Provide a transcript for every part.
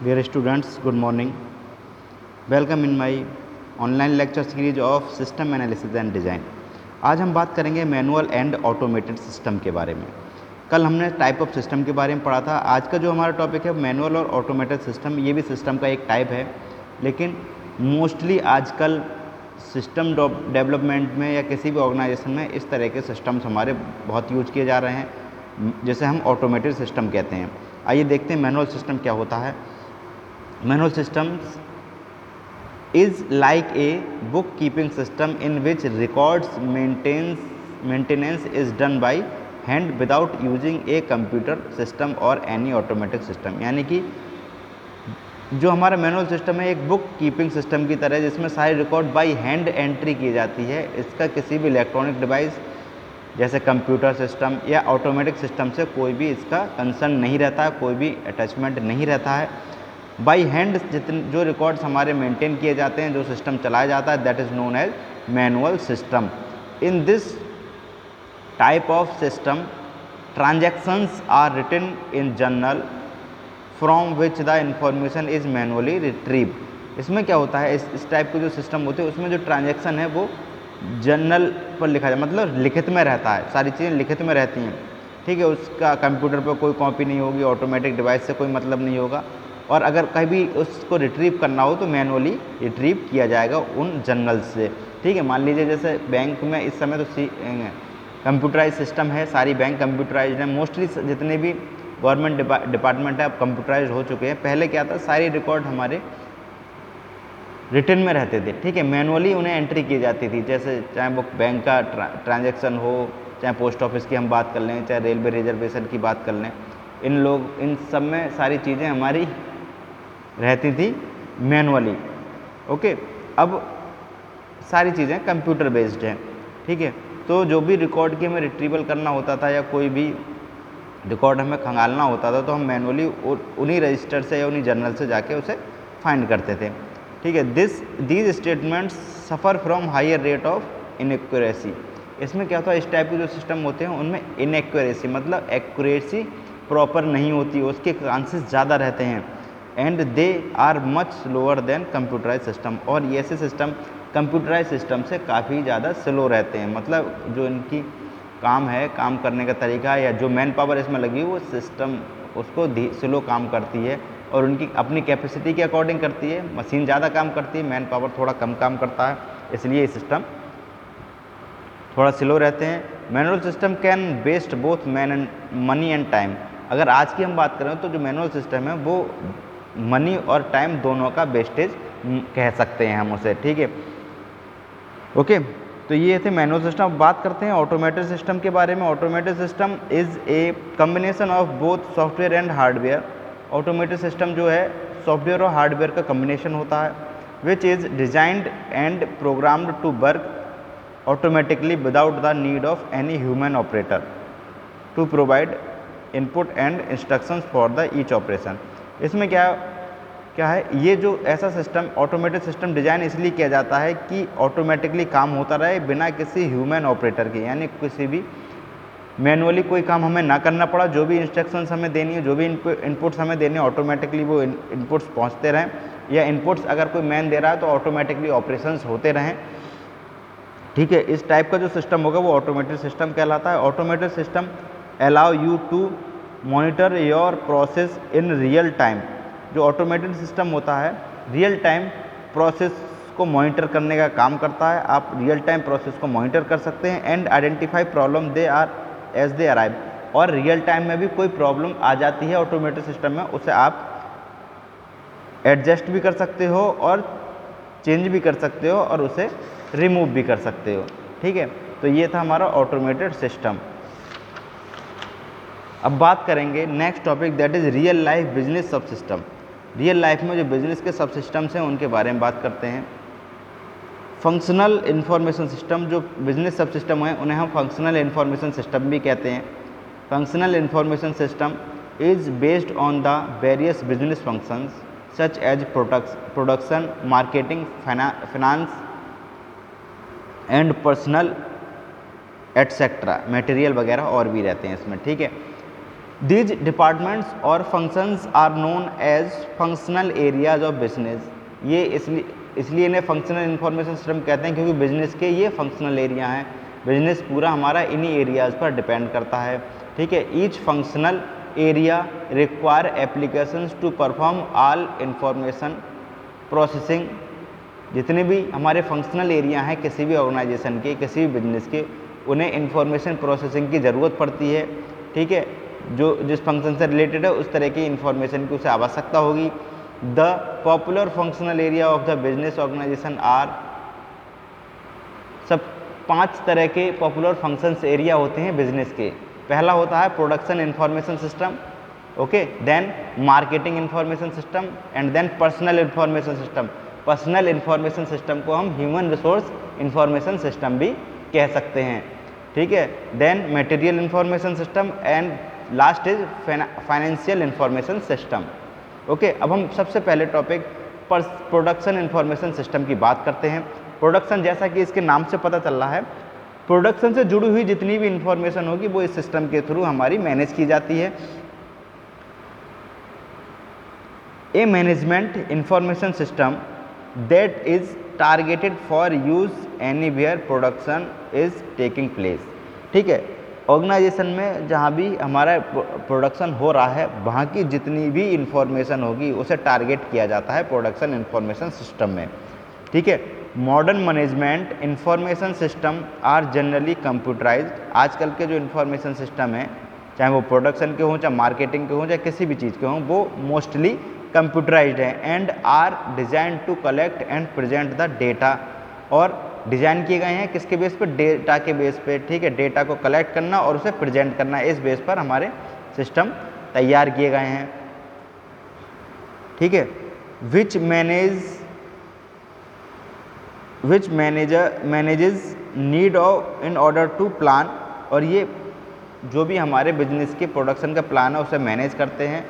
Dear students, good morning. Welcome in my online lecture series of System Analysis and Design. आज हम बात करेंगे manual and automated system के बारे में। कल हमने टाइप ऑफ सिस्टम के बारे में पढ़ा था। आज का जो हमारा टॉपिक है मैनुअल और ऑटोमेटेड सिस्टम, ये भी सिस्टम का एक टाइप है, लेकिन मोस्टली आजकल सिस्टम डेवलपमेंट में या किसी भी ऑर्गेनाइजेशन में इस तरह के सिस्टम्स हमारे बहुत यूज किए जा रहे हैं, जिसे हम ऑटोमेटेड सिस्टम कहते हैं। आइए देखते हैं मैनुअल सिस्टम क्या होता है। Manual systems is like a bookkeeping system in which records maintenance is done by hand without using a computer system or any automatic system। यानी कि जो हमारा मैनुअल सिस्टम है एक बुक कीपिंग सिस्टम की तरह, जिसमें सारी रिकॉर्ड बाई हैंड एंट्री की जाती है। इसका किसी भी इलेक्ट्रॉनिक डिवाइस जैसे कंप्यूटर सिस्टम या ऑटोमेटिक सिस्टम से कोई भी इसका कंसर्न नहीं रहता है, कोई भी अटैचमेंट नहीं रहता है। बाई हैंड जितने जो रिकॉर्ड्स हमारे मेंटेन किए जाते हैं, जो सिस्टम चलाया जाता है, that is known as manual system. In this type of system transactions are written in journal from which the information is manually retrieve. इसमें क्या होता है, इस टाइप के जो सिस्टम होते हैं उसमें जो ट्रांजैक्शन है वो जर्नल पर लिखा जाए, मतलब लिखित में रहता है, सारी चीज़ें लिखित में रहती हैं। ठीक है, उसका कंप्यूटर पर कोई कॉपी नहीं होगी, ऑटोमेटिक डिवाइस से कोई मतलब नहीं होगा। और अगर कभी उसको रिट्रीव करना हो तो मैनुअली रिट्रीव किया जाएगा उन जर्नल से। ठीक है, मान लीजिए जैसे बैंक में इस समय तो कंप्यूटराइज सिस्टम है, सारी बैंक कंप्यूटराइज है, मोस्टली जितने भी गवर्नमेंट डिपार्टमेंट है अब कंप्यूटराइज हो चुके हैं। पहले क्या था, सारी रिकॉर्ड हमारे रिटन में रहते थे। ठीक है, मैनुअली उन्हें एंट्री की जाती थी, जैसे चाहे वो बैंक का ट्रांजैक्शन हो, चाहे पोस्ट ऑफिस की हम बात कर लें, चाहे रेलवे रिजर्वेशन की बात कर लें, इन सब में सारी चीज़ें हमारी रहती थी मैनुअली। ओके, अब सारी चीज़ें कंप्यूटर बेस्ड हैं। ठीक है, तो जो भी रिकॉर्ड की हमें रिट्रीवल करना होता था या कोई भी रिकॉर्ड हमें खंगालना होता था तो हम मैनुअली उन्हीं रजिस्टर से या उन्हीं जर्नल से जाके उसे फाइंड करते थे। ठीक है, these statements suffer from higher rate of inaccuracy. इसमें क्या होता है, इस टाइप के जो सिस्टम होते हैं उनमें इनएक्यूरेसी मतलब एक्यूरेसी प्रॉपर नहीं होती, उसके चांसेस ज़्यादा रहते हैं। And they are much slower than computerize system. और ये ऐसे सिस्टम कंप्यूटराइज सिस्टम से काफ़ी ज़्यादा स्लो रहते हैं, मतलब जो इनकी काम है, काम करने का तरीका या जो मैन पावर इसमें लगी वो सिस्टम उसको स्लो काम करती है और उनकी अपनी कैपेसिटी के अकॉर्डिंग करती है। मशीन ज़्यादा काम करती है, मैन पावर थोड़ा कम काम करता है, इसलिए ये सिस्टम थोड़ा स्लो रहते हैं। Manual system can waste both money and time. अगर आज की हम बात करें तो जो मैनुअल सिस्टम है वो मनी और टाइम दोनों का वेस्टेज कह सकते हैं हम उसे। ठीक है, ओके, तो ये थे मैनुअल सिस्टम। अब बात करते हैं ऑटोमेटेड सिस्टम के बारे में। Automated system is a combination of both software and hardware. Automated system जो है सॉफ्टवेयर और हार्डवेयर का कम्बिनेशन होता है, which is designed and programmed to work automatically without the need of any human operator to provide input and instructions for the each operation. इसमें क्या है, ये जो ऐसा सिस्टम ऑटोमेटेड सिस्टम डिज़ाइन इसलिए किया जाता है कि ऑटोमेटिकली काम होता रहे बिना किसी ह्यूमन ऑपरेटर के, यानी किसी भी मैनुअली कोई काम हमें ना करना पड़ा। जो भी इंस्ट्रक्शंस हमें देनी है, जो भी इनपुट्स हमें देने, ऑटोमेटिकली वो इनपुट्स पहुंचते रहें, या इनपुट्स अगर कोई मैन दे रहा है तो ऑटोमेटिकली ऑपरेशंस होते रहें। ठीक है, इस टाइप का जो सिस्टम होगा वो ऑटोमेटेड सिस्टम कहलाता है। Automated system allow you to monitor your process in real time. जो ऑटोमेटेड सिस्टम होता है रियल टाइम प्रोसेस को मॉनिटर करने का काम करता है। आप रियल टाइम प्रोसेस को मॉनिटर कर सकते हैं and identify problem they are as they arrive. और रियल टाइम में भी कोई प्रॉब्लम आ जाती है ऑटोमेटेड सिस्टम में, उसे आप एडजस्ट भी कर सकते हो और चेंज भी कर सकते हो और उसे रिमूव भी कर सकते हो। ठीक है, तो ये था हमारा ऑटोमेटेड सिस्टम। अब बात करेंगे next topic, that is real life business सब सिस्टम। रियल लाइफ में जो बिजनेस के सब सिस्टम्स हैं उनके बारे में बात करते हैं। फंक्शनल इंफॉर्मेशन सिस्टम, जो बिजनेस सब सिस्टम हैं उन्हें हम फंक्शनल इंफॉर्मेशन सिस्टम भी कहते हैं। Functional information system is based on the various business functions such as production, marketing, finance and personal etcetera, material वगैरह और भी रहते हैं इसमें। ठीक है, दीज डिपार्टमेंट्स और functions are known as functional areas of business. ये इसलिए इन्हें फंक्शनल इंफॉर्मेशन सिस्टम कहते हैं क्योंकि बिजनेस के ये फंक्शनल एरिया हैं। बिजनेस पूरा हमारा इन्हीं एरियाज़ पर डिपेंड करता है, ठीक है। Each functional area require applications to perform all information processing. जितने भी हमारे फंक्शनल एरिया हैं किसी भी ऑर्गेनाइजेशन के, किसी भी बिजनेस के, उन्हें इंफॉर्मेशन प्रोसेसिंग की ज़रूरत पड़ती है, ठीक है। जो जिस फंक्शन से रिलेटेड है उस तरह की इंफॉर्मेशन की उसे आवश्यकता होगी। The popular functional area of the business organization are, सब 5 तरह के पॉपुलर फंक्शंस एरिया होते हैं बिजनेस के। पहला होता है production information system, okay, then marketing information system and then personal information system. Personal information system को हम ह्यूमन रिसोर्स इंफॉर्मेशन सिस्टम भी कह सकते हैं, ठीक है। Then material information system and last is financial information system, okay. अब हम सबसे पहले टॉपिक पर प्रोडक्शन इंफॉर्मेशन सिस्टम की बात करते हैं। प्रोडक्शन, जैसा कि इसके नाम से पता चल रहा है, प्रोडक्शन से जुड़ी हुई जितनी भी इंफॉर्मेशन होगी वो इस सिस्टम के थ्रू हमारी मैनेज की जाती है। A management information system that is targeted for use anywhere production is taking place, ठीक है। ऑर्गेनाइजेशन में जहाँ भी हमारा प्रोडक्शन हो रहा है वहाँ की जितनी भी इंफॉर्मेशन होगी उसे टारगेट किया जाता है प्रोडक्शन इंफॉर्मेशन सिस्टम में, ठीक है। Modern management information system are generally computerized. आजकल के जो इंफॉर्मेशन सिस्टम है, चाहे वो प्रोडक्शन के हों, चाहे मार्केटिंग के हों, चाहे किसी भी चीज़ के हों, वो मोस्टली कंप्यूटराइज्ड हैं and are design to collect and present the data. और डिज़ाइन किए गए हैं किसके बेस पे? डेटा के बेस पे, ठीक है। डेटा को कलेक्ट करना और उसे प्रेजेंट करना, इस बेस पर हमारे सिस्टम तैयार किए गए हैं, ठीक है। Which manages need of in order to plan. और ये जो भी हमारे बिजनेस के प्रोडक्शन का प्लान है उसे मैनेज करते हैं।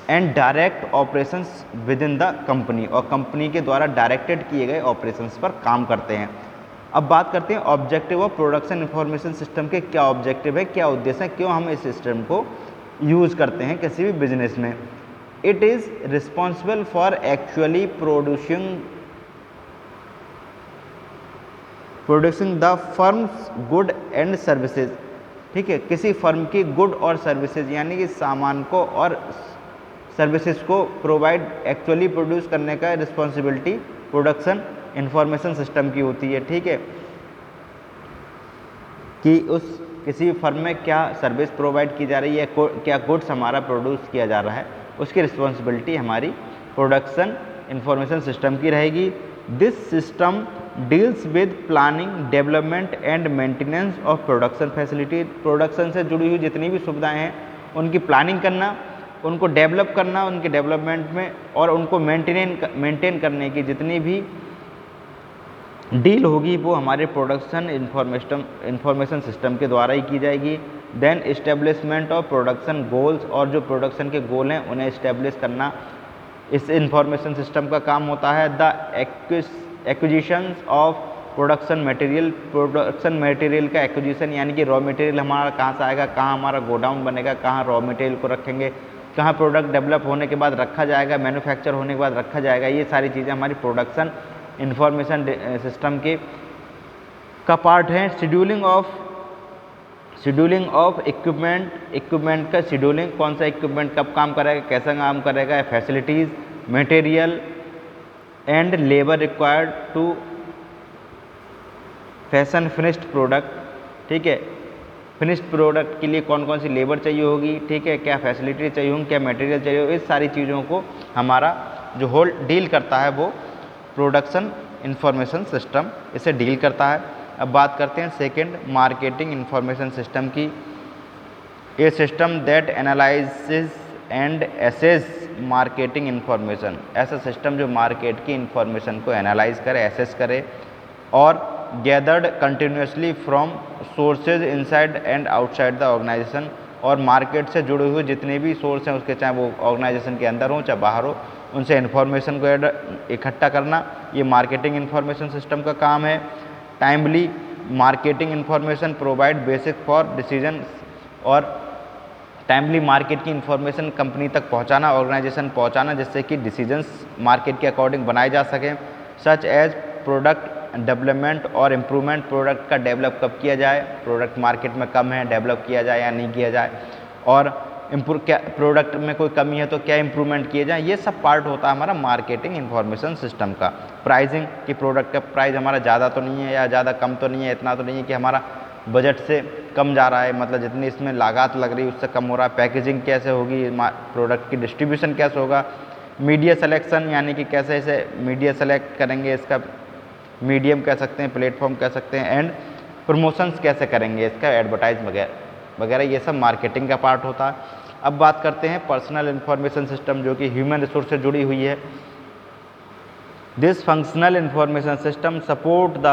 And direct operations with in the company, और कंपनी के द्वारा डायरेक्टेड किए गए ऑपरेशंस पर काम करते हैं। अब बात करते हैं objective of production information system के। क्या ऑब्जेक्टिव है, क्या उद्देश्य है, क्यों हम इस सिस्टम को यूज़ करते हैं किसी भी बिजनेस में। It is responsible for actually producing the firms good and services, ठीक है। किसी फर्म की गुड और सर्विसेज यानी कि सामान को और सर्विसेज को प्रोवाइड, एक्चुअली प्रोड्यूस करने का रिस्पॉन्सिबिलिटी प्रोडक्शन इंफॉर्मेशन सिस्टम की होती है, ठीक है। कि उस किसी फर्म में क्या सर्विस प्रोवाइड की जा रही है, क्या गुड्स हमारा प्रोड्यूस किया जा रहा है, उसकी रिस्पॉन्सिबिलिटी हमारी प्रोडक्शन इंफॉर्मेशन सिस्टम की रहेगी। This system deals with planning, development and maintenance of production facility. Production से जुड़ी हुई जितनी भी सुविधाएं हैं उनकी प्लानिंग करना, उनको डेवलप करना, उनके डेवलपमेंट में, और उनको मेंटेन करने की जितनी भी डील होगी वो हमारे प्रोडक्शन इंफॉर्मेशन सिस्टम के द्वारा ही की जाएगी। Then establishment of production goals, और जो प्रोडक्शन के गोल हैं उन्हें इस्टेब्लिश करना इस इंफॉर्मेशन सिस्टम का काम होता है। The acquisition of production material, production material का एक्विजिशन यानी कि रॉ मटेरियल हमारा कहाँ से आएगा, कहाँ हमारा गोडाउन बनेगा, कहाँ रॉ मटेरियल को रखेंगे, कहाँ प्रोडक्ट डेवलप होने के बाद रखा जाएगा, मैन्युफैक्चर होने के बाद रखा जाएगा, ये सारी चीज़ें हमारी प्रोडक्शन इंफॉर्मेशन सिस्टम के का पार्ट है। शेड्यूलिंग ऑफ इक्विपमेंट का शेड्यूलिंग, कौन सा इक्विपमेंट कब काम करेगा, कैसा काम करेगा, facilities, material and labour required to fashion finished product, ठीक है। फिनिश्ड प्रोडक्ट के लिए कौन कौन सी लेबर चाहिए होगी, ठीक है, क्या फैसिलिटी चाहिए होंगी, क्या मटेरियल चाहिए होगी, इस सारी चीज़ों को हमारा जो होल डील करता है वो प्रोडक्शन इंफॉर्मेशन सिस्टम इसे डील करता है। अब बात करते हैं सेकंड, मार्केटिंग इंफॉर्मेशन सिस्टम की। A system that analyses and assess marketing information, ऐसा सिस्टम जो मार्केट की इंफॉर्मेशन को एनालाइज करे, एसेस करे और gathered continuously from sources inside and outside the organisation, और मार्केट से जुड़े हुए जितने भी सोर्स हैं उसके, चाहे वो ऑर्गेनाइजेशन के अंदर हो चाहे बाहर हो, उनसे इन्फॉर्मेशन को इकट्ठा करना, ये मार्केटिंग इंफॉर्मेशन सिस्टम का काम है। Timely marketing information provide basic for decision, और टाइमली मार्केट की इन्फॉर्मेशन कंपनी तक पहुंचाना, ऑर्गेनाइजेशन पहुंचाना, जिससे कि डिसीजंस मार्केट के अकॉर्डिंग बनाए जा सकें, सच एज प्रोडक्ट डेवलपमेंट और इम्प्रूवमेंट, प्रोडक्ट का डेवलप कब किया जाए, प्रोडक्ट मार्केट में कम है, डेवलप किया जाए या नहीं किया जाए, और क्या प्रोडक्ट में कोई कमी है तो क्या इम्प्रूवमेंट किए जाए, ये सब पार्ट होता है हमारा मार्केटिंग इन्फॉर्मेशन सिस्टम का। प्राइसिंग कि प्रोडक्ट का प्राइस हमारा ज़्यादा तो नहीं है या ज़्यादा कम तो नहीं है, इतना तो नहीं है कि हमारा बजट से कम जा रहा है, मतलब जितनी इसमें लागत लग रही है उससे कम हो रहा है। पैकेजिंग कैसे होगी, प्रोडक्ट की डिस्ट्रीब्यूशन कैसे होगा, मीडिया सिलेक्शन यानी कि कैसे इसे मीडिया सेलेक्ट करेंगे, इसका मीडियम कह सकते हैं, प्लेटफॉर्म कह सकते हैं, एंड प्रमोशंस कैसे करेंगे, इसका एडवर्टाइज वगैरह वगैरह, ये सब मार्केटिंग का पार्ट होता है। अब बात करते हैं पर्सनल इंफॉर्मेशन सिस्टम, जो कि ह्यूमन रिसोर्स से जुड़ी हुई है। This functional information system support the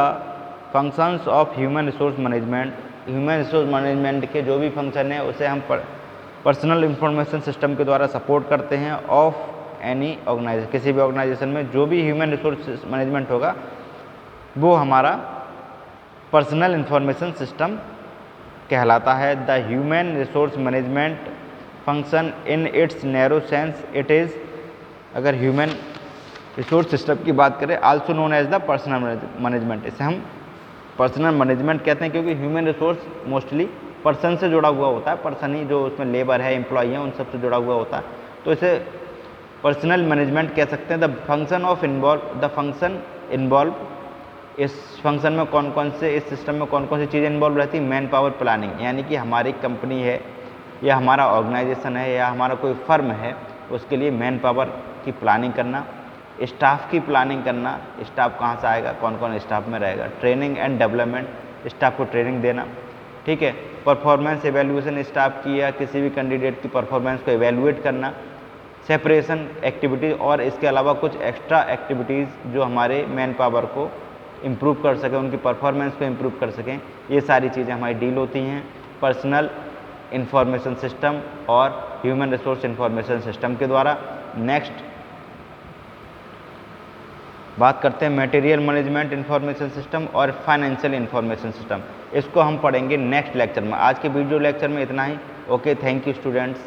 functions of human resource management. Human resource management के जो भी फंक्शन है उसे हम पर्सनल इंफॉर्मेशन सिस्टम के द्वारा सपोर्ट करते हैं। ऑफ एनी ऑर्गेनाइजेशन, किसी भी ऑर्गेनाइजेशन में जो भी ह्यूमन रिसोर्स मैनेजमेंट होगा वो हमारा पर्सनल इंफॉर्मेशन सिस्टम कहलाता है। The human resource management function in its narrow sense it is, अगर ह्यूमन रिसोर्स सिस्टम की बात करें, also known as the personal management, इसे हम पर्सनल मैनेजमेंट कहते हैं, क्योंकि ह्यूमन रिसोर्स मोस्टली पर्सन से जुड़ा हुआ होता है, पर्सन ही जो उसमें लेबर है, एम्प्लॉई है, उन सब से जुड़ा हुआ होता है, तो इसे पर्सनल मैनेजमेंट कह सकते हैं। द फंक्शन इन्वॉल्व, इस फंक्शन में कौन कौन से, इस सिस्टम में कौन कौन सी चीज़ें इन्वॉल्व रहती है, मैन पावर प्लानिंग, यानी कि हमारी कंपनी है या हमारा ऑर्गेनाइजेशन है या हमारा कोई फर्म है, उसके लिए मैन पावर की प्लानिंग करना, स्टाफ की प्लानिंग करना, स्टाफ कहाँ से आएगा, कौन कौन स्टाफ में रहेगा, ट्रेनिंग एंड डेवलपमेंट, स्टाफ को ट्रेनिंग देना, ठीक है, परफॉर्मेंस एवेल्यूएशन, स्टाफ की या किसी भी कैंडिडेट की परफॉर्मेंस को एवेल्यूएट करना, सेपरेशन एक्टिविटीज़, और इसके अलावा कुछ एक्स्ट्रा एक्टिविटीज़ जो हमारे मैन पावर को इम्प्रूव कर सकें, उनकी परफॉर्मेंस को इम्प्रूव कर सकें, ये सारी चीज़ें हमारी डील होती हैं पर्सनल इंफॉर्मेशन सिस्टम और ह्यूमन रिसोर्स इंफॉर्मेशन सिस्टम के द्वारा। नेक्स्ट बात करते हैं मटेरियल मैनेजमेंट इंफॉर्मेशन सिस्टम और फाइनेंशियल इंफॉर्मेशन सिस्टम। इसको हम पढ़ेंगे नेक्स्ट लेक्चर में। आज के वीडियो लेक्चर में इतना ही। Okay, thank you students.